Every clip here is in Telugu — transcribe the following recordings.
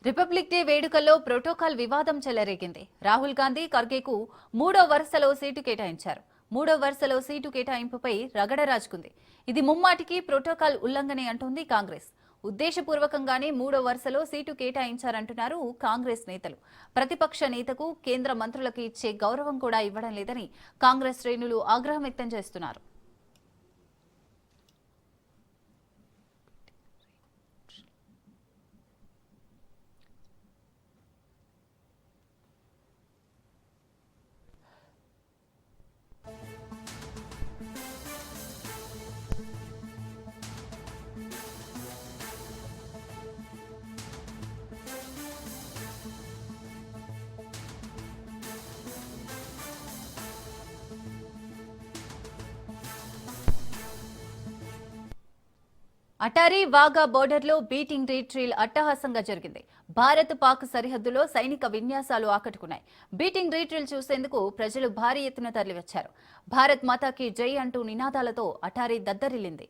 రిపబ్లిక్ డే వేడుకల్లో ప్రోటోకాల్ వివాదం చెలరేగింది. రాహుల్ గాంధీ ఖర్గేకు మూడో వరుసలో సీటు కేటాయించారు. మూడో వరుసలో సీటు కేటాయింపుపై రగడ రాజుకుంది. ఇది ముమ్మాటికి ప్రోటోకాల్ ఉల్లంఘనే అంటోంది కాంగ్రెస్. ఉద్దేశపూర్వకంగానే మూడో వరుసలో సీటు కేటాయించారంటున్నారు కాంగ్రెస్ నేతలు. ప్రతిపక్ష నేతకు కేంద్ర మంత్రులకు ఇచ్చే గౌరవం కూడా ఇవ్వడం లేదని కాంగ్రెస్ శ్రేణులు ఆగ్రహం వ్యక్తం చేస్తున్నారు. అటారీ వాఘా బోర్డర్లో బీటింగ్ రీట్రీల్ అట్టహాసంగా జరిగింది. భారత్ పాక్ సరిహద్దులో సైనిక విన్యాసాలు ఆకట్టుకున్నాయి. బీటింగ్ రీట్రీల్ చూసేందుకు ప్రజలు భారీ ఎత్తున తరలివచ్చారు. భారత్ మాతాకి జై అంటూ నినాదాలతో అటారీ దద్దరిల్లింది.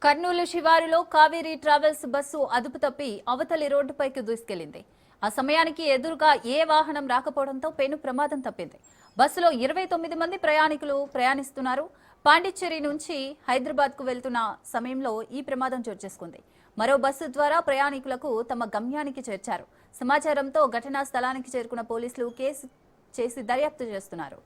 కర్నూలు శివారులో కావేరీ ట్రావెల్స్ బస్సు అదుపు తప్పి అవతలి రోడ్డుపైకి దూసుకెళ్లింది. ఆ సమయానికి ఎదురుగా ఏ వాహనం రాకపోవడంతో పెను ప్రమాదం తప్పింది. బస్సులో 29 మంది ప్రయాణికులు ప్రయాణిస్తున్నారు. పాండిచ్చేరి నుంచి హైదరాబాద్ కు వెళ్తున్న సమయంలో ఈ ప్రమాదం చోటు చేసుకుంది. మరో బస్సు ద్వారా ప్రయాణికులకు తమ గమ్యానికి చేర్చారు. సమాచారంతో ఘటనా స్థలానికి చేరుకున్న పోలీసులు కేసు చేసి దర్యాప్తు చేస్తున్నారు.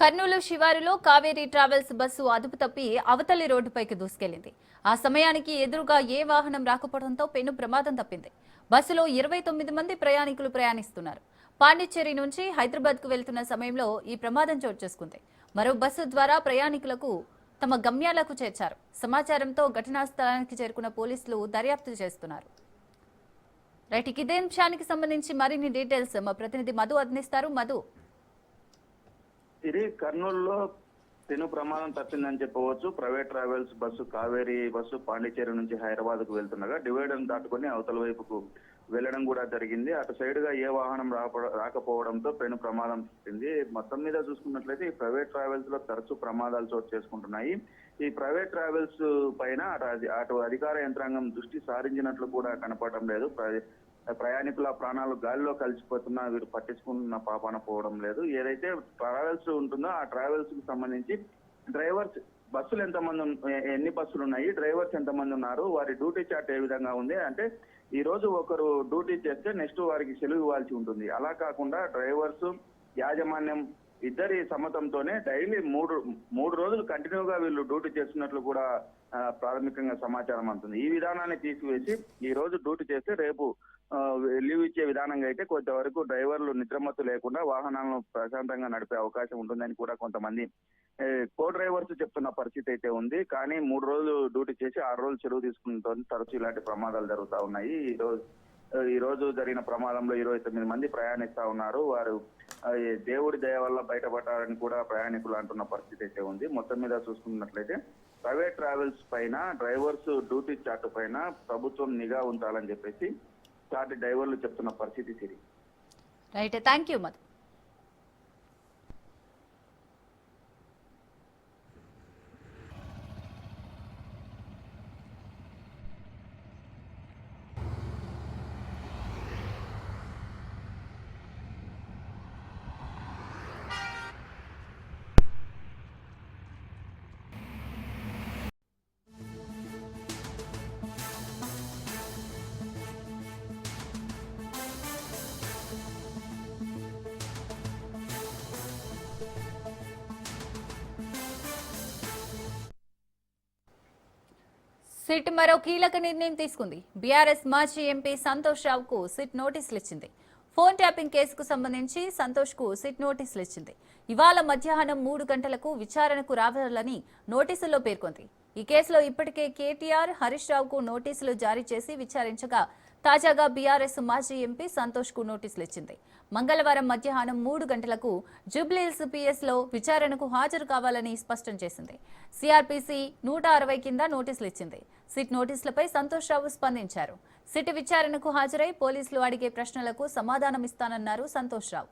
కర్నూలు శివారులో కావేరీ ట్రావెల్స్ బస్సు అదుపు తప్పి అవతలి రోడ్డుపైకి దూసుకెళ్లింది. ఆ సమయానికి ఎదురుగా ఏ వాహనం రాకపోవడంతో పెను ప్రమాదం తప్పింది. బస్సులో 29 మంది ప్రయాణికులు ప్రయాణిస్తున్నారు. పాండిచ్చేరి నుంచి హైదరాబాద్ కు వెళ్తున్న సమయంలో ఈ ప్రమాదం చోటు చేసుకుంది. మరో బస్సు ద్వారా ప్రయాణికులకు తమ గమ్యాలకు చేర్చారు. సమాచారంతో ఘటనా స్థలానికి చేరుకున్న పోలీసులు దర్యాప్తు చేస్తున్నారు. రైట్, ఇదే అంశానికి సంబంధించి మరిన్ని డీటెయిల్స్ మా ప్రతినిధి మధు అందిస్తారు. మధు, ఇది కర్నూలులో పెను ప్రమాదం తప్పిందని చెప్పవచ్చు. Private travels bus Kaveri bus Pondicherry నుంచి హైదరాబాద్ కు వెళ్తుండగా డివైడర్ దాటుకుని అవతల వైపుకు వెళ్లడం కూడా జరిగింది. అటు సైడ్ గా ఏ వాహనం రాకపోవడంతో పెను ప్రమాదం తప్పింది. మొత్తం మీద చూసుకున్నట్లయితే ఈ ప్రైవేట్ ట్రావెల్స్ లో తరచూ ప్రమాదాలు చోటు చేసుకుంటున్నాయి. ఈ ప్రైవేట్ ట్రావెల్స్ పైన అటు అధికార యంత్రాంగం దృష్టి సారించినట్లు కూడా కనపడడం లేదు. ప్రయాణికుల ప్రాణాలు గాలిలో కలిసిపోతున్నా వీరు పట్టించుకున్న పాపాన పోవడం లేదు. ఏదైతే ట్రావెల్స్ ఉంటుందో ఆ ట్రావెల్స్ కి సంబంధించి డ్రైవర్స్ బస్సులు ఎన్ని బస్సులు ఉన్నాయి, డ్రైవర్స్ ఎంతమంది ఉన్నారు, వారి డ్యూటీ చార్ట్ ఏ విధంగా ఉంది అంటే ఈ రోజు ఒకరు డ్యూటీ చేస్తే నెక్స్ట్ వారికి సెలవు ఇవ్వాల్సి ఉంటుంది. అలా కాకుండా డ్రైవర్స్ యాజమాన్యం ఇద్దరి సమ్మతంతోనే డైలీ మూడు రోజులు కంటిన్యూగా వీళ్ళు డ్యూటీ చేస్తున్నట్లు కూడా ప్రాథమికంగా సమాచారం అందుతుంది. ఈ విధానాన్ని తీసివేసి ఈ రోజు డ్యూటీ చేస్తే రేపు లీవ్ ఇచ్చే విధానంగా అయితే కొంతవరకు డ్రైవర్లు నిద్రమత్తు లేకుండా వాహనాలను ప్రశాంతంగా నడిపే అవకాశం ఉంటుందని కూడా కొంతమంది కో డ్రైవర్స్ చెప్తున్న పరిస్థితి అయితే ఉంది. కానీ 3 రోజులు డ్యూటీ చేసి 6 రోజులు చెరువు తీసుకుంటూ తరచూ ఇలాంటి ప్రమాదాలు జరుగుతూ ఉన్నాయి. ఈ రోజు జరిగిన ప్రమాదంలో 29 మంది ప్రయాణిస్తా ఉన్నారు. వారు దేవుడి దయ వల్ల బయటపడ్డారని కూడా ప్రయాణికులు అంటున్న పరిస్థితి అయితే ఉంది. మొత్తం మీద చూసుకున్నట్లయితే ప్రైవేట్ ట్రావెల్స్ పైన డ్రైవర్స్ డ్యూటీ చార్ట్ పైన ప్రభుత్వం నిఘా ఉంచాలని చెప్పేసి చార్ట్ డ్రైవర్లు చెప్తున్న పరిస్థితి Siri. Right, thank you Madhu. SIT మరో కీలక నిర్ణయం తీసుకుంది. బీఆర్ఎస్ మాజీ ఎంపీ సంతోష్ రావుకు సిట్ నోటీసులు ఇచ్చింది. ఫోన్ ట్యాపింగ్ కేసుకు సంబంధించి సంతోష్ కు సిట్ నోటీసులు ఇచ్చింది. ఇవాళ మధ్యాహ్నం 3 గంటలకు విచారణకు రావాలని నోటీసుల్లో పేర్కొంది. ఈ కేసులో ఇప్పటికే కేటీఆర్, హరీష్ రావుకు నోటీసులు జారీ చేసి విచారించగా తాజాగా బీఆర్ఎస్ మాజీ ఎంపీ సంతోష్ కు నోటీసులు ఇచ్చింది. మంగళవారం మధ్యాహ్నం 3 గంటలకు జూబ్లీహిల్స్ పిఎస్ లో విచారణకు హాజరు కావాలని స్పష్టం చేసింది. సిఆర్పిసి 160 కింద నోటీసులు ఇచ్చింది. సిట్ నోటీసులపై సంతోష్ రావు స్పందించారు. సిట్ విచారణకు హాజరై పోలీసులు అడిగే ప్రశ్నలకు సమాధానం ఇస్తానన్నారు సంతోష్ రావు.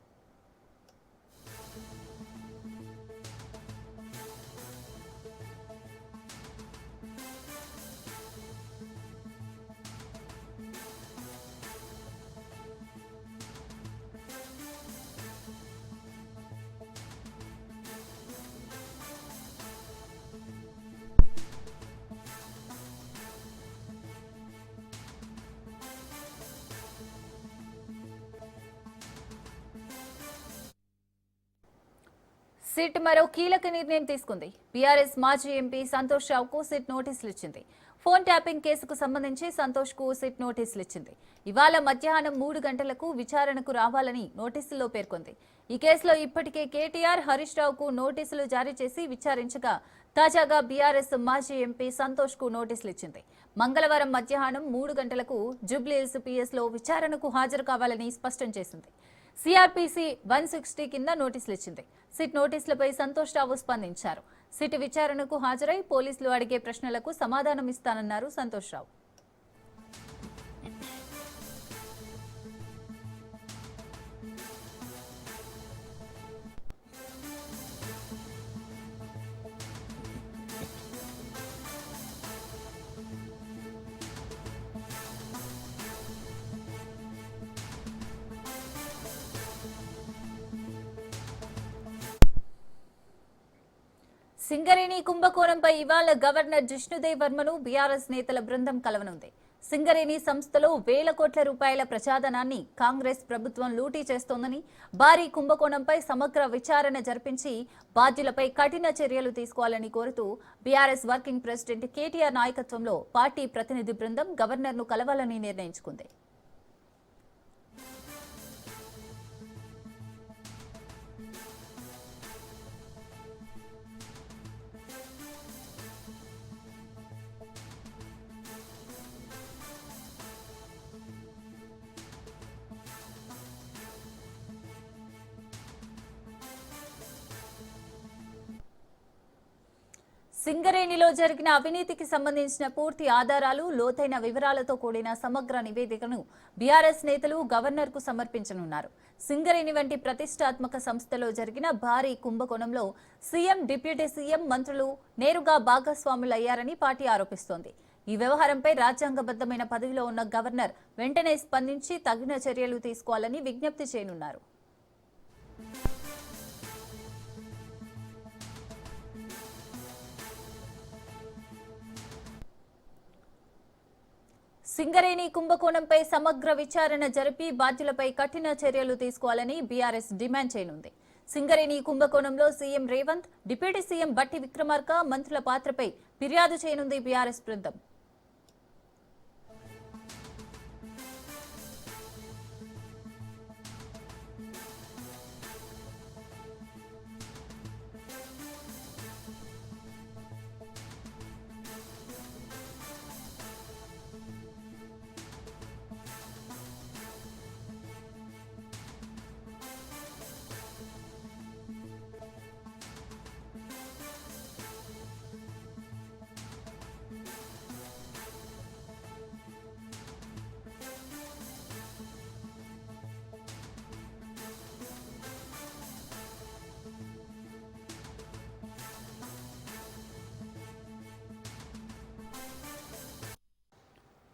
సిట్ మరో కీలక నిర్ణయం తీసుకుంది. బీఆర్ఎస్ మాజీ ఎంపీ సంతోష్ రావుకు సిట్ నోటీసులు ఇచ్చింది. ఫోన్ ట్యాపింగ్ కేసుకు సంబంధించి సంతోష్ కు సిట్ నోటీసులు ఇచ్చింది. ఇవాళ మధ్యాహ్నం 3 గంటలకు విచారణకు రావాలని నోటీసుల్లో పేర్కొంది. ఈ కేసులో ఇప్పటికే కేటీఆర్, హరీష్ రావుకు నోటీసులు జారీ చేసి విచారించగా తాజాగా బీఆర్ఎస్ మాజీ ఎంపీ సంతోష్ కు నోటీసులు ఇచ్చింది. మంగళవారం మధ్యాహ్నం 3 గంటలకు జూబ్లీహిల్స్ పిఎస్ లో విచారణకు హాజరు కావాలని స్పష్టం చేసింది. సిఆర్పిసి 160 కింద నోటీసులు ఇచ్చింది. సిట్ నోటీసులపై సంతోష్ రావు స్పందించారు. సిట్ విచారణకు హాజరై పోలీసులు అడిగే ప్రశ్నలకు సమాధానం ఇస్తానన్నారు సంతోష్ రావు. సింగరేణి కుంభకోణంపై ఇవాళ గవర్నర్ జిష్ణుదేవ్ వర్మను బీఆర్ఎస్ నేతల బృందం కలవనుంది. సింగరేణి సంస్థలో వేల కోట్ల రూపాయల ప్రజాధనాన్ని కాంగ్రెస్ ప్రభుత్వం లూటీ చేస్తోందని, భారీ కుంభకోణంపై సమగ్ర విచారణ జరిపించి బాధ్యులపై కఠిన చర్యలు తీసుకోవాలని కోరుతూ బీఆర్ఎస్ వర్కింగ్ ప్రెసిడెంట్ కేటీఆర్ నాయకత్వంలో పార్టీ ప్రతినిధి బృందం గవర్నర్ను కలవాలని నిర్ణయించుకుంది. సింగరేణిలో జరిగిన అవినీతికి సంబంధించిన పూర్తి ఆధారాలు, లోతైన వివరాలతో కూడిన సమగ్ర నివేదికను బీఆర్ఎస్ నేతలు గవర్నర్కు సమర్పించనున్నారు. సింగరేణి వంటి ప్రతిష్టాత్మక సంస్థలో జరిగిన భారీ కుంభకోణంలో సీఎం, డిప్యూటీ సీఎం, మంత్రులు నేరుగా భాగస్వాములయ్యారని పార్టీ ఆరోపిస్తోంది. ఈ వ్యవహారంపై రాజ్యాంగబద్ధమైన పదవిలో ఉన్న గవర్నర్ వెంటనే స్పందించి తగిన చర్యలు తీసుకోవాలని విజ్ఞప్తి చేయనున్నారు. సింగరేణి కుంభకోణంపై సమగ్ర విచారణ జరిపి బాధ్యులపై కఠిన చర్యలు తీసుకోవాలని బీఆర్ఎస్ డిమాండ్ చేయనుంది. సింగరేణి కుంభకోణంలో సీఎం రేవంత్, డిప్యూటీ సీఎం బట్టి విక్రమార్క మంత్రుల పాత్రపై ఫిర్యాదు చేయనుంది బీఆర్ఎస్ బృందం.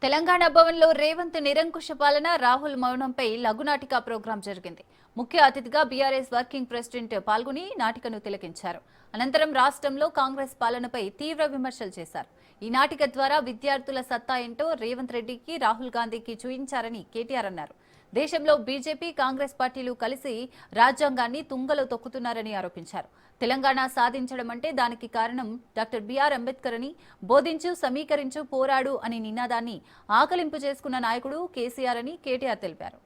తెలంగాణ భవన్లో రేవంత్ నిరంకుశ పాలన, రాహుల్ మౌనంపై లఘునాటిక ప్రోగ్రాం జరిగింది. ముఖ్య అతిథిగా బీఆర్ఎస్ వర్కింగ్ ప్రెసిడెంట్ పాల్గొని నాటికను తిలకించారు. అనంతరం రాష్ట్రంలో కాంగ్రెస్ పాలనపై తీవ్ర విమర్శలు చేశారు. ఈ నాటిక ద్వారా విద్యార్థుల సత్తా ఏంటో రేవంత్ రెడ్డికి, రాహుల్ గాంధీకి చూయించారని కేటీఆర్ అన్నారు. దేశంలో బీజేపీ, కాంగ్రెస్ పార్టీలు కలిసి రాజ్యాంగాన్ని తుంగలో తొక్కుతున్నారని ఆరోపించారు. తెలంగాణ సాధించడం అంటే దానికి కారణం డాక్టర్ బిఆర్ అంబేద్కర్ అని, బోధించు, సమీకరించు, పోరాడు అని నినాదాన్ని ఆకలింపు చేసుకున్న నాయకుడు కేసీఆర్ అని కేటీఆర్ తెలిపారు.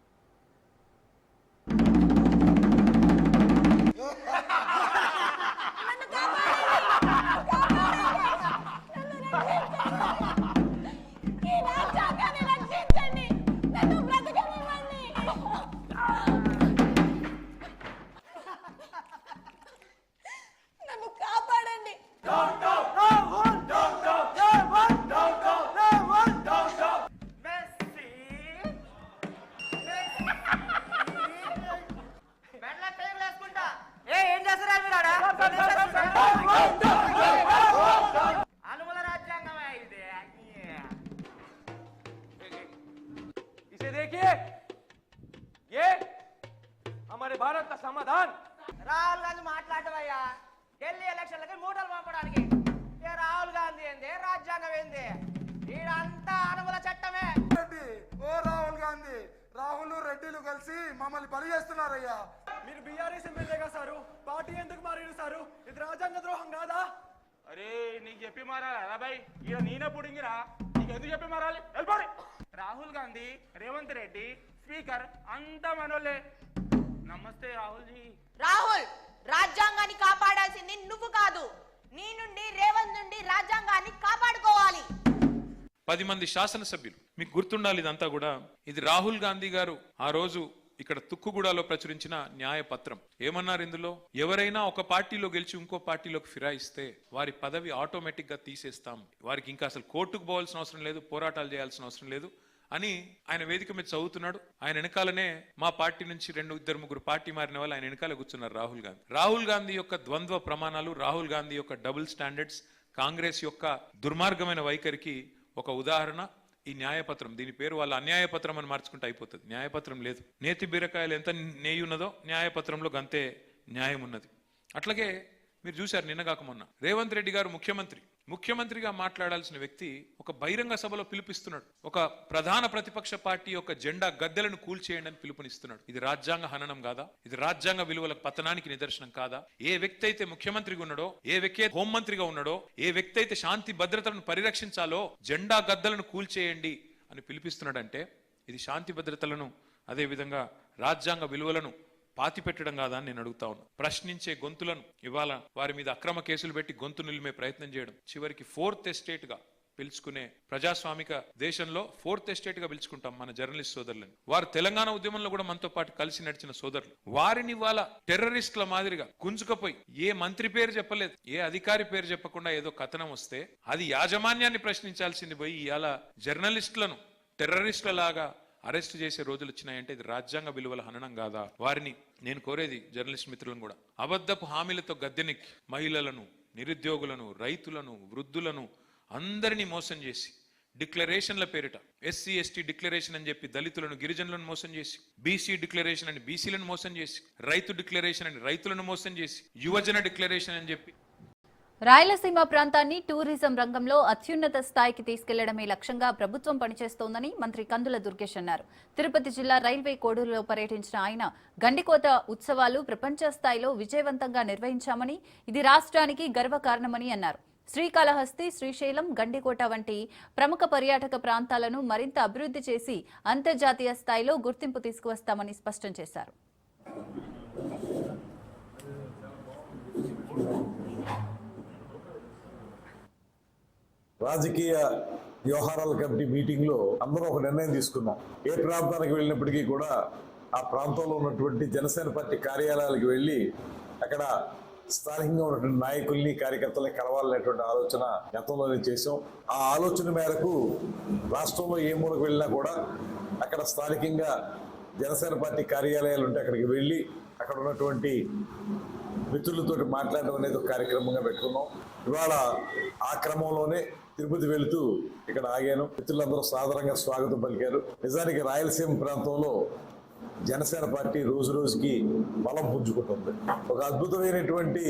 देखिए ये हमारे भारत का समाधान రాహుల్ గాంధీ మాట్లాడవయ్యా ఢిల్లీ ఎలక్షన్లకి మూటలు పంపడానికి రాహుల్ గాంధీ ఏంది రాజ్యాంగం ఏంది ఈడంతా అనుమల చట్టమే ఓ రాహుల్ గాంధీ రాహుల్ రెడ్డిలు కలిసి మమ్మల్ని బలి చేస్తున్నారయ్యా మీరు బీఆర్ఎస్ ఎమ్మెల్యేగా సారు పార్టీ ఎందుకు మారారు సారు ఇది రాజ్యాంగ ద్రోహం కాదా అరే నీకు చెప్పి మారాలా భాయ్ ఇక నేనే పుడింగిరా నీకు ఎందుకు చెప్పి మారాలి వెళ్ళిపోయి రాహుల్ గాంధీ రేవంత్ రెడ్డి స్పీకర్ అంతా మనోళ్ళే నమస్తే రాహుల్ జీ రాహుల్ రాజ్యాంగాన్ని కాపాడాల్సింది నువ్వు కాదు నీ నుండి రేవంత్ నుండి రాజ్యాంగాన్ని కాపాడుకోవాలి 10 మంది శాసనసభ్యులు మీకు గుర్తుండాలి ఇదంతా కూడా ఇది రాహుల్ గాంధీ గారు ఆ రోజు ఇక్కడ తుక్కుగూడలో ప్రచురించిన న్యాయపత్రం ఏమన్నారు ఇందులో ఎవరైనా ఒక పార్టీలో గెలిచి ఇంకో పార్టీలోకి ఫిరాయిస్తే వారి పదవి ఆటోమేటిక్ గా తీసేస్తాం వారికి ఇంకా అసలు కోర్టుకు పోవాల్సిన అవసరం లేదు పోరాటాలు చేయాల్సిన అవసరం లేదు అని ఆయన వేదిక మీద చదువుతున్నాడు ఆయన వెనకాలనే మా పార్టీ నుంచి 2-3 పార్టీ మారిన వాళ్ళు ఆయన వెనకాల కూర్చున్నారు రాహుల్ గాంధీ యొక్క ద్వంద్వ ప్రమాణాలు రాహుల్ గాంధీ యొక్క డబుల్ స్టాండర్డ్స్ కాంగ్రెస్ యొక్క దుర్మార్గమైన వైఖరికి ఒక ఉదాహరణ ఈ న్యాయపత్రం దీని పేరు వాళ్ళ అన్యాయపత్రం అని మార్చుకుంటే అయిపోతుంది న్యాయపత్రం లేదు నేతి బీరకాయలు ఎంత నెయ్యి ఉన్నదో న్యాయపత్రంలో గంతే న్యాయం ఉన్నది అట్లాగే మీరు చూశారు నిన్నగాక మొన్న రేవంత్ రెడ్డి గారు ముఖ్యమంత్రిగా మాట్లాడాల్సిన వ్యక్తి ఒక బహిరంగ సభలో పిలుపిస్తున్నాడు ఒక ప్రధాన ప్రతిపక్ష పార్టీ యొక్క జెండా గద్దెలను కూల్చేయండి అని పిలుపునిస్తున్నాడు ఇది రాజ్యాంగ హననం కాదా ఇది రాజ్యాంగ విలువల పతనానికి నిదర్శనం కాదా ఏ వ్యక్తి అయితే ముఖ్యమంత్రిగా ఉన్నాడో ఏ వ్యక్తి హోంమంత్రిగా ఉన్నాడో ఏ వ్యక్తి అయితే శాంతి భద్రతలను పరిరక్షించాలో జెండా గద్దెలను కూల్చేయండి అని పిలిపిస్తున్నాడంటే ఇది శాంతి భద్రతలను అదే విధంగా రాజ్యాంగ విలువలను పాతి పెట్టడం కాదా అని నేను అడుగుతా ఉన్నా ప్రశ్నించే గొంతులను ఇవాళ వారి మీద అక్రమ కేసులు పెట్టి గొంతు నిలిమే ప్రయత్నం చేయడం చివరికి 4th ఎస్టేట్ గా పిలుచుకునే ప్రజాస్వామిక దేశంలో 4th ఎస్టేట్ గా పిలుచుకుంటాం మన జర్నలిస్ట్ సోదరులని వారు తెలంగాణ ఉద్యమంలో కూడా మనతో పాటు కలిసి నడిచిన సోదరులు వారిని వాళ్ళ టెర్రరిస్టుల మాదిరిగా గుంజుకపోయి ఏ మంత్రి పేరు చెప్పలేదు ఏ అధికారి పేరు చెప్పకుండా ఏదో కథనం వస్తే అది యాజమాన్యాన్ని ప్రశ్నించాల్సింది పోయి ఇవాళ జర్నలిస్టులను టెర్రరిస్టుల లాగా అరెస్ట్ చేసే రోజులు వచ్చినాయంటే ఇది రాజ్యాంగ విలువల హననం కాదా వారిని నేను కోరేది జర్నలిస్ట్ మిత్రులను కూడా అబద్ధపు హామీలతో గద్దెనెక్కి మహిళలను నిరుద్యోగులను రైతులను వృద్ధులను అందరినీ మోసం చేసి డిక్లరేషన్ల పేరిట ఎస్సీ ఎస్టీ డిక్లరేషన్ అని చెప్పి దళితులను గిరిజనులను మోసం చేసి బీసీ డిక్లరేషన్ అని బీసీలను మోసం చేసి రైతు డిక్లరేషన్ అని రైతులను మోసం చేసి యువజన డిక్లరేషన్ అని చెప్పి రాయలసీమ ప్రాంతాన్ని టూరిజం రంగంలో అత్యున్నత స్థాయికి తీసుకెళ్లడమే లక్ష్యంగా ప్రభుత్వం పనిచేస్తోందని మంత్రి కందుల దుర్గేష్ అన్నారు. తిరుపతి జిల్లా రైల్వే కోడూరులో పర్యటించిన ఆయన గండికోట ఉత్సవాలు ప్రపంచ స్థాయిలో విజయవంతంగా నిర్వహించామని, ఇది రాష్ట్రానికి గర్వకారణమని అన్నారు. శ్రీకాళహస్తి, శ్రీశైలం, గండికోట వంటి ప్రముఖ పర్యాటక ప్రాంతాలను మరింత అభివృద్ధి చేసి అంతర్జాతీయ స్థాయిలో గుర్తింపు తీసుకువస్తామని స్పష్టం చేశారు. రాజకీయ వ్యవహారాల కమిటీ మీటింగ్ లో అందరూ ఒక నిర్ణయం తీసుకున్నాం. ఏ ప్రాంతానికి వెళ్ళినప్పటికీ కూడా ఆ ప్రాంతంలో ఉన్నటువంటి జనసేన పార్టీ కార్యాలయాలకు వెళ్ళి అక్కడ స్థానికంగా ఉన్నటువంటి నాయకుల్ని, కార్యకర్తల్ని కలవాలనేటువంటి ఆలోచన గతంలోనే చేసాం. ఆ ఆలోచన మేరకు రాష్ట్రంలో ఏ మూలకు వెళ్ళినా కూడా అక్కడ స్థానికంగా జనసేన పార్టీ కార్యాలయాలు ఉంటే అక్కడికి వెళ్ళి అక్కడ ఉన్నటువంటి మిత్రులతో మాట్లాడడం అనేది ఒక కార్యక్రమంగా పెట్టుకున్నాం. ఇవాళ ఆ క్రమంలోనే తిరుపతి వెళుతూ ఇక్కడ ఆగాను. మిత్రులందరూ సాధారణంగా స్వాగతం పలికారు. నిజానికి రాయలసీమ ప్రాంతంలో జనసేన పార్టీ రోజు రోజుకి బలం పుంజుకుంటుంది. ఒక అద్భుతమైనటువంటి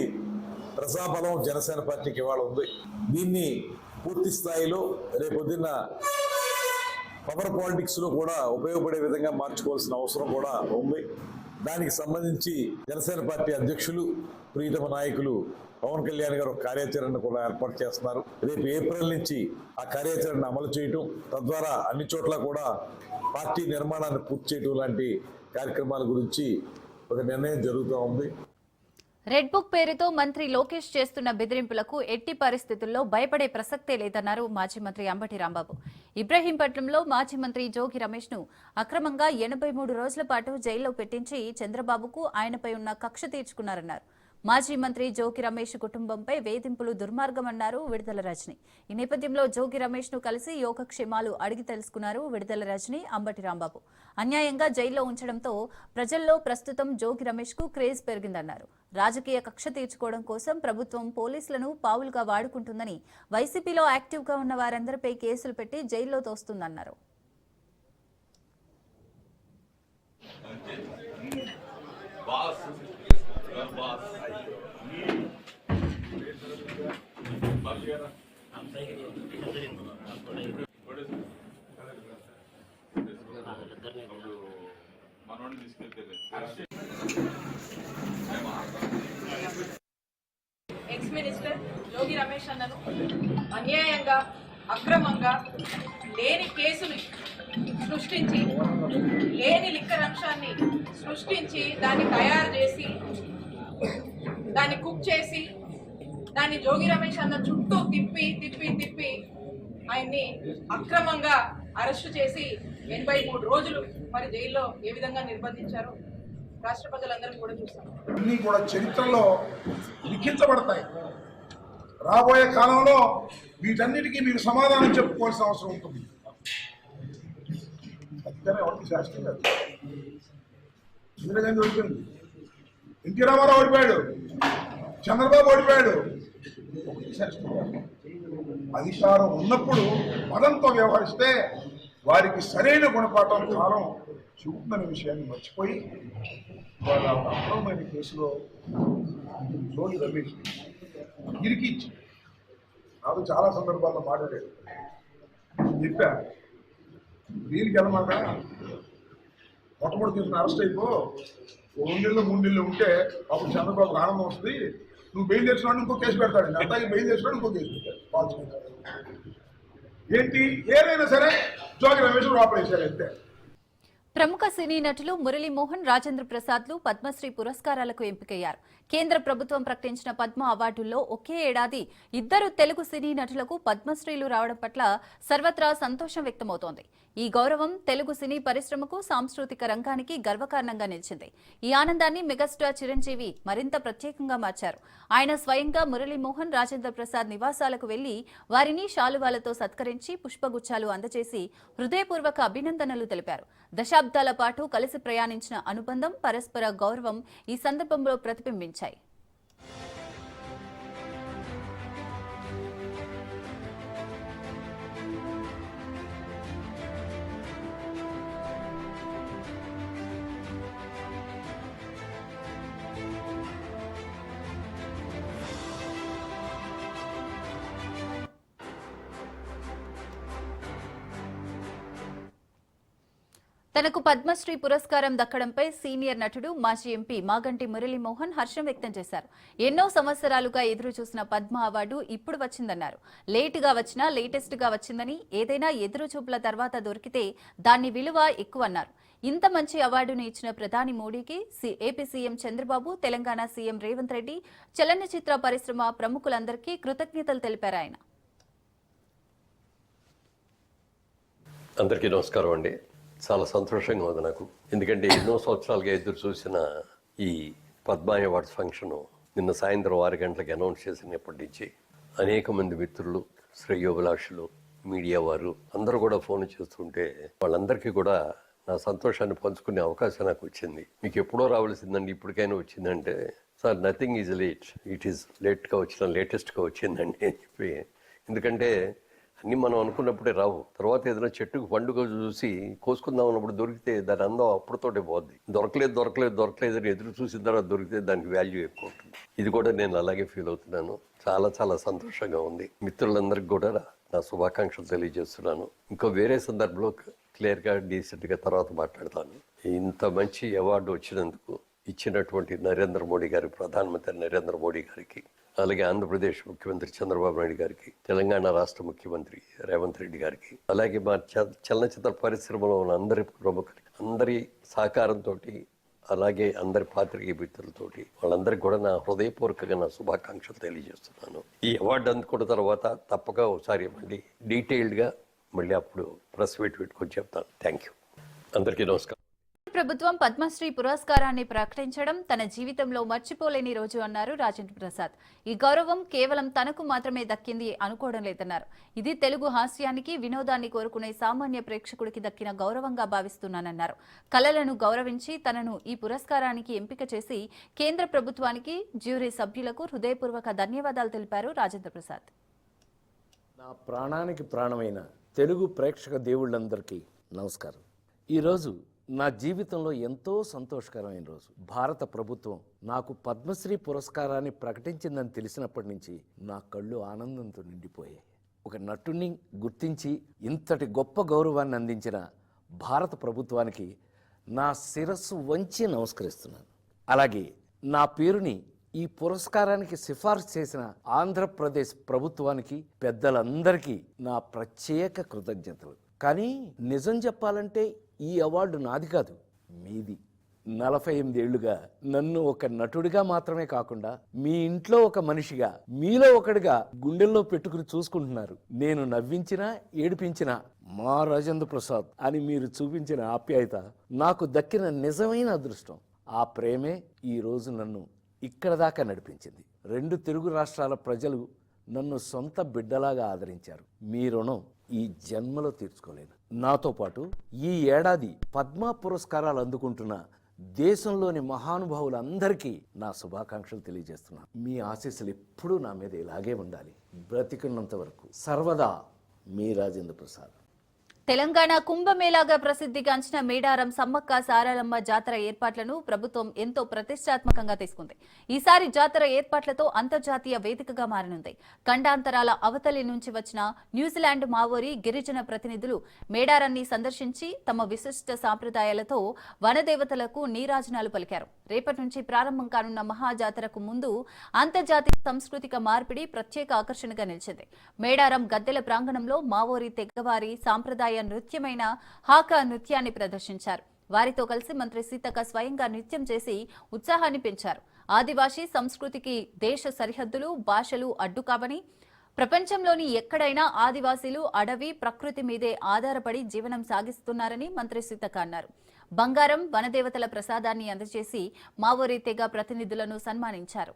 ప్రజాబలం జనసేన పార్టీకి ఇవాళ ఉంది. దీన్ని పూర్తి స్థాయిలో రేపొద్దున్న పవర్ పాలిటిక్స్ లో కూడా ఉపయోగపడే విధంగా మార్చుకోవాల్సిన అవసరం కూడా ఉంది. దానికి సంబంధించి జనసేన పార్టీ అధ్యక్షులు, ప్రీతమ నాయకులు పవన్ కళ్యాణ్ గారు ఒక కార్యాచరణ కూడా ఏర్పాటు చేస్తున్నారు. రేపు ఏప్రిల్ నుంచి ఆ కార్యాచరణ అమలు చేయటం, తద్వారా అన్ని చోట్ల కూడా పార్టీ నిర్మాణాన్ని పూర్తి చేయడం లాంటి కార్యక్రమాల గురించి ఒక నిర్ణయం జరుగుతూ ఉంది. రెడ్ బుక్ పేరుతో మంత్రి లోకేష్ చేస్తున్న బెదిరింపులకు ఎట్టి పరిస్థితుల్లో భయపడే ప్రసక్తే లేదన్నారు మాజీ మంత్రి అంబటి రాంబాబు. ఇబ్రహీంపట్నంలో మాజీ మంత్రి జోగి రమేష్ ను అక్రమంగా 83 రోజుల పాటు జైల్లో పెట్టించి చంద్రబాబుకు ఆయనపై ఉన్న కక్ష తీర్చుకున్నారన్నారు. మాజీ మంత్రి జోగి రమేష్ కుటుంబంపై వేధింపులు దుర్మార్గమన్నారు విడుదల రజని. ఈ నేపథ్యంలో జోగి రమేష్ ను కలిసి యోగక్షేమాలు అడిగి తెలుసుకున్నారు విడుదల రజని, అంబటి రాంబాబు. అన్యాయంగా జైల్లో ఉంచడంతో ప్రజల్లో ప్రస్తుతం జోగి రమేష్ కు క్రేజ్ పెరిగిందన్నారు. రాజకీయ కక్ష తీర్చుకోవడం కోసం ప్రభుత్వం పోలీసులను పావులుగా వాడుకుంటుందని, వైసీపీలో యాక్టివ్ గా ఉన్న వారందరిపై కేసులు పెట్టి జైల్లో తోస్తుందన్నారు. ఎక్స్ మినిస్టర్ యోగి రమేష్ అన్నను అన్యాయంగా, అక్రమంగా లేని కేసులు సృష్టించి, లేని లిక్కర్ అంశాన్ని సృష్టించి, దాన్ని తయారు చేసి, దాన్ని కుక్ చేసి, దాన్ని జోగి రమేష్ అన్న చుట్టూ తిప్పి ఆయన్ని అక్రమంగా అరెస్టు చేసి 83 రోజులు మరి జైల్లో ఏ విధంగా నిర్బంధించారో రాష్ట్ర ప్రజలందరూ కూడా చూస్తాం. అన్నీ కూడా చరిత్రలో లిఖించబడతాయి. రాబోయే కాలంలో వీటన్నిటికీ మీరు సమాధానం చెప్పుకోవాల్సిన అవసరం ఉంటుంది. శాస్త్రం కాదు, ఇందిరాగాంధీ ఓడిపోయింది, ఎన్టీ రామారావు ఓడిపోయాడు, చంద్రబాబు ఓడిపోయాడు. అధికారం ఉన్నప్పుడు మదంతో వ్యవహరిస్తే వారికి సరైన గుణపాఠం కాలం చూపుతున్న విషయాన్ని మర్చిపోయి వాళ్ళ అక్రమమైన కేసులో జోగి రమేష్ ఇరికిచ్చి నాకు చాలా సందర్భాల్లో మాట్లాడాడు. చెప్పా, దీనికి వెళ్ళమాట మొట్టమొదటి తీసుకుని అరెస్ట్ అయిపో, 2 నెలలు 3 నెలలు ఉంటే అప్పుడు చంద్రబాబు ఆనందం వస్తుంది, నువ్వు బెయిల్ తెచ్చినాడు ఇంకో కేసు పెడతాడు, అట్లాగే బెయిల్ తెచ్చినాడు ఇంకో కేసు పెట్టాడు. పాల్చుకుంటాడు ఏంటి, ఏదైనా సరే జోగి రమేష్ లోపలేశారు అంతే. ప్రముఖ సినీ నటులు మురళీమోహన్, రాజేంద్ర ప్రసాద్లు పద్మశ్రీ పురస్కారాలకు ఎంపికయ్యారు. కేంద్ర ప్రభుత్వం ప్రకటించిన పద్మ అవార్డుల్లో ఒకే ఏడాది 2 తెలుగు సినీ నటులకు పద్మశ్రీలు రావడం పట్ల సర్వత్రా సంతోషం వ్యక్తమవుతోంది. ఈ గౌరవం తెలుగు సినీ పరిశ్రమకు, సాంస్కృతిక రంగానికి గర్వకారణంగా నిలిచింది. ఈ ఆనందాన్ని మెగాస్టార్ చిరంజీవి మరింత ప్రత్యేకంగా మార్చారు. ఆయన స్వయంగా మురళీమోహన్, రాజేంద్ర ప్రసాద్ నివాసాలకు వెళ్లి వారిని శాలువాలతో సత్కరించి పుష్పగుచ్చాలు అందజేసి హృదయపూర్వక అభినందనలు తెలిపారు. దశాబ్దాల పాటు కలిసి ప్రయాణించిన అనుబంధం, పరస్పర గౌరవం ఈ సందర్భంలో ప్రతిబింబించాయి. తనకు పద్మశ్రీ పురస్కారం దక్కడంపై సీనియర్ నటుడు మాజీ ఎంపీ మాగంటి మురళీమోహన్ హర్షం వ్యక్తం చేశారు. ఎన్నో సంవత్సరాలుగా ఎదురు చూసిన పద్మ అవార్డు ఇప్పుడు వచ్చిందన్నారు. లేటుగా వచ్చినా లేటెస్ట్ గా వచ్చిందని, ఏదైనా ఎదురు చూపుల తర్వాత దొరికితే దాని విలువ ఎక్కువన్నారు. ఇంత మంచి అవార్డును ఇచ్చిన ప్రధాని మోడీకి AP CM Chandrababu, Telangana CM Revanth Reddy, చలనచిత్ర పరిశ్రమ ప్రముఖులందరికీ కృతజ్ఞతలు తెలిపారు ఆయన. అందరికీ నమస్కారం అండి. చాలా సంతోషంగా ఉంది నాకు, ఎందుకంటే ఎన్నో సంవత్సరాలుగా ఎదురు చూసిన ఈ పద్మ అవార్డ్స్ ఫంక్షన్ నిన్న సాయంత్రం 6 గంటలకు అనౌన్స్ చేసినప్పటి నుంచి అనేక మంది మిత్రులు, శ్రేయోభిలాషులు, మీడియా వారు అందరూ కూడా ఫోన్ చేస్తుంటే వాళ్ళందరికీ కూడా నా సంతోషాన్ని పంచుకునే అవకాశం నాకు వచ్చింది. మీకు ఎప్పుడో రావాల్సిందండి, ఇప్పటికైనా వచ్చిందంటే, sir nothing is late, it is లేట్గా వచ్చిన లేటెస్ట్గా వచ్చిందండి అని చెప్పి. ఎందుకంటే అన్నీ మనం అనుకున్నప్పుడే రావు. తర్వాత ఏదైనా చెట్టుకు పండుగ చూసి కోసుకుందాం అన్నప్పుడు దొరికితే దాని అందం అప్పుడుతోటే పోద్ది. దొరకలేదు అని ఎదురు చూసిన తర్వాత దొరికితే దానికి వాల్యూ ఎక్కువ ఉంటుంది. ఇది కూడా నేను అలాగే ఫీల్ అవుతున్నాను. చాలా చాలా సంతోషంగా ఉంది. మిత్రులందరికీ కూడా నా శుభాకాంక్షలు తెలియజేస్తున్నాను. ఇంకా వేరే సందర్భంలో క్లియర్గా డీసెంట్గా తర్వాత మాట్లాడతాను. ఇంత మంచి అవార్డు వచ్చినందుకు ఇచ్చినటువంటి నరేంద్ర మోడీ గారి, ప్రధానమంత్రి నరేంద్ర మోడీ గారికి, అలాగే ఆంధ్రప్రదేశ్ ముఖ్యమంత్రి చంద్రబాబు నాయుడు గారికి, తెలంగాణ రాష్ట్ర ముఖ్యమంత్రి రేవంత్ రెడ్డి గారికి, అలాగే మా చలనచిత్ర పరిశ్రమలో ఉన్న అందరి ప్రముఖులకి, అందరి సహకారంతో, అలాగే అందరి పాత్రికేయ మిత్రులతోటి వాళ్ళందరికీ కూడా నా హృదయపూర్వకంగా నా శుభాకాంక్షలు తెలియజేస్తున్నాను. ఈ అవార్డు అందుకున్న తర్వాత తప్పక ఒకసారి మళ్ళీ డీటెయిల్డ్గా మళ్ళీ అప్పుడు ప్రెస్ మీట్ పెట్టుకొని చెప్తాను. Thank you. అందరికీ నమస్కారం. ప్రభుత్వం పద్మశ్రీ పురస్కారాన్ని ప్రకటించడం తన జీవితంలో మర్చిపోలేని రోజు అన్నారు రాజేంద్ర ప్రసాద్. ఈ గౌరవం కేవలం తనకు మాత్రమే దక్కింది అనుకోవడం లేదన్నారు. ఇది తెలుగు హాస్యానికి, వినోదాన్ని కోరుకునే సామాన్య ప్రేక్షకుడికి దక్కిన గౌరవంగా భావిస్తున్నానన్నారు. కళలను గౌరవించి తనను ఈ పురస్కారానికి ఎంపిక చేసి కేంద్ర ప్రభుత్వానికి, జ్యూరీ సభ్యులకు హృదయపూర్వక ధన్యవాదాలు తెలిపారు రాజేంద్ర ప్రసాద్. నా ప్రాణానికి ప్రాణమైన తెలుగు ప్రేక్షక దేవుళ్ళందరికీ నమస్కారం. ఈరోజు నా జీవితంలో ఎంతో సంతోషకరమైన రోజు. భారత ప్రభుత్వం నాకు పద్మశ్రీ పురస్కారాన్ని ప్రకటించిందని తెలిసినప్పటి నుంచి నా కళ్ళు ఆనందంతో నిండిపోయాయి. ఒక నటుడిని గుర్తించి ఇంతటి గొప్ప గౌరవాన్ని అందించిన భారత ప్రభుత్వానికి నా శిరస్సు వంచి నమస్కరిస్తున్నాను. అలాగే నా పేరుని ఈ పురస్కారానికి సిఫార్సు చేసిన ఆంధ్రప్రదేశ్ ప్రభుత్వానికి, పెద్దలందరికీ నా ప్రత్యేక కృతజ్ఞతలు. కానీ నిజం చెప్పాలంటే ఈ అవార్డు నాది కాదు, మీది. 48 ఏళ్లుగా నన్ను ఒక నటుడిగా మాత్రమే కాకుండా మీ ఇంట్లో ఒక మనిషిగా, మీలో ఒకడిగా గుండెల్లో పెట్టుకుని చూసుకుంటున్నారు. నేను నవ్వించినా ఏడిపించినా మా రాజేంద్ర ప్రసాద్ అని మీరు చూపించిన ఆప్యాయత నాకు దక్కిన నిజమైన అదృష్టం. ఆ ప్రేమే ఈ రోజు నన్ను ఇక్కడ దాకా నడిపించింది. 2 తెలుగు రాష్ట్రాల ప్రజలు నన్ను సొంత బిడ్డలాగా ఆదరించారు. మీ రుణం ఈ జన్మలో తీర్చుకోలేను. నాతో పాటు ఈ ఏడాది పద్మ పురస్కారాలు అందుకుంటున్న దేశంలోని మహానుభావులందరికీ నా శుభాకాంక్షలు తెలియజేస్తున్నాను. మీ ఆశీస్సులు ఎప్పుడూ నా మీద ఇలాగే ఉండాలి. బ్రతికున్నంత వరకు సర్వదా మీ రాజేంద్ర ప్రసాద్. తెలంగాణ కుంభమేళాగా ప్రసిద్ధిగాంచిన మేడారం సమ్మక్క సారలమ్మ జాతర ఏర్పాట్లను ప్రభుత్వం ఎంతో ప్రతిష్టాత్మకంగా తీసుకుంది. ఈసారి జాతర ఏర్పాట్లతో అంతర్జాతీయ వేదికగా మారనుంది. ఖండాంతరాల అవతలి నుంచి వచ్చిన న్యూజిలాండ్, మావోరి, గిరిజన ప్రతినిధులు మేడారాన్ని సందర్శించి తమ విశిష్ట సాంప్రదాయాలతో వనదేవతలకు నీరాజనాలు పలికారు. రేపటి నుంచి ప్రారంభం కానున్న మహాజాతరకు ముందు అంతర్జాతీయ సాంస్కృతిక మార్పిడి ప్రత్యేక ఆకర్షణగా నిలిచింది. మేడారం గద్దెల ప్రాంగణంలో మావోరి తెగవారి సాంప్రదాయ నృత్యమైన హాకా నృత్యాన్ని ప్రదర్శించారు. వారితో కలిసి మంత్రి సీతక్క స్వయంగా నృత్యం చేసి ఉత్సాహాన్ని పెంచారు. ఆదివాసీ సంస్కృతికి దేశ సరిహద్దులు, భాషలు అడ్డు కావని, ప్రపంచంలోని ఎక్కడైనా ఆదివాసీలు అడవి, ప్రకృతి మీదే ఆధారపడి జీవనం సాగిస్తున్నారని మంత్రి సీతక్క అన్నారు. బంగారం, వనదేవతల ప్రసాదాన్ని అందజేసి మావోరి తెగ ప్రతినిధులను సన్మానించారు.